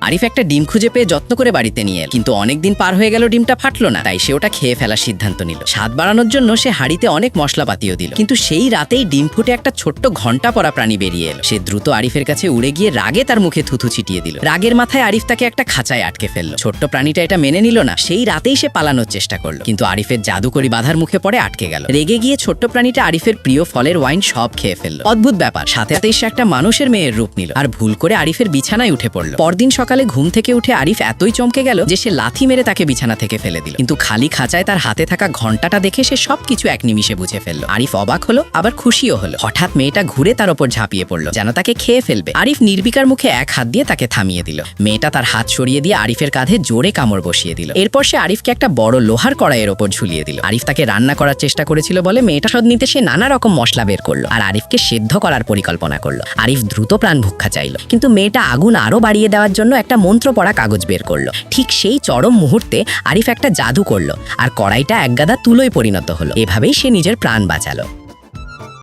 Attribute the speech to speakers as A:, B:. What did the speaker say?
A: আরিফ একটা ডিম খুঁজে পেয়ে যত্ন করে বাড়িতে নিয়ে এল, কিন্তু অনেকদিন পার হয়ে গেল ডিমটা ফাটলো না। তাই সে ওটা খেয়ে ফেলার সিদ্ধান্ত নিল। স্বাদ বাড়ানোর জন্য সে হাঁড়িতে অনেক মশলাপাতিও দিল, কিন্তু সেই রাতেই ডিম ফুটে একটা ছোট্ট ঘন্টা পরা প্রাণী বেরিয়ে এলো। সে দ্রুত আরিফের কাছে উড়ে গিয়ে রাগে তার মুখে থুথু ছিটিয়ে দিল। রাগের মাথায় আরিফ তাকে একটা খাঁচায় আটকে ফেললো। ছোট্ট প্রাণীটা এটা মেনে নিল না। সেই রাতেই সে পালানোর চেষ্টা করলো, কিন্তু আরিফের জাদুকরি বাধার মুখে পড়ে আটকে গেল। রেগে গিয়ে ছোট্ট প্রাণীটা আরিফের প্রিয় ফলের ওয়াইন সব খেয়ে ফেললো। অদ্ভুত ব্যাপার, সাথে সাথেই সে একটা মানুষের মেয়ের রূপ নিল আর ভুল করে আরিফের বিছানায় উঠে পড়লো। পরদিন সকালে ঘুম থেকে উঠে আরিফ এতই চমকে গেল যে সে লাথি মেরে তাকে বিছানা থেকে ফেলে দিল। কিন্তু খালি খাঁচায় তার হাতে থাকা ঘন্টাটা দেখে সে সবকিছু এক নিমিষে বুঝে ফেললো। আরিফ অবাক হলো, আবার খুশিও হলো। হঠাৎ মেয়েটা ঘুরে তার ওপর ঝাঁপিয়ে পড়লো, যেন তাকে খেয়ে ফেলবে। আরিফ নির্বিকার মুখে এক হাত দিয়ে তাকে থামিয়ে দিল। মেয়েটা তার হাত সরিয়ে দিয়ে আরিফের কাঁধে জোরে কামড় বসিয়ে দিল। এরপর সে আরিফকে একটা বড় লোহার কড়াইয়ের ওপর ঝুলিয়ে দিল। আরিফ তাকে রান্না করার চেষ্টা করেছিল বলে মেয়েটা স্বাদ নিতে সে নানা রকম মশলা বের করলো আর আরিফকে সেদ্ধ করার পরিকল্পনা করলো। আরিফ দ্রুত প্রাণ ভিক্ষা চাইলো, কিন্তু মেয়েটা আগুন আরো বাড়িয়ে দেওয়ার জন্য একটা মন্ত্র পড়া কাগজ বের করলো। ঠিক সেই চরম মুহূর্তে আরিফ একটা জাদু করলো আর কড়াইটা একগাদা তুলোয় পরিণত হলো। এভাবেই সে নিজের প্রাণ বাঁচালো।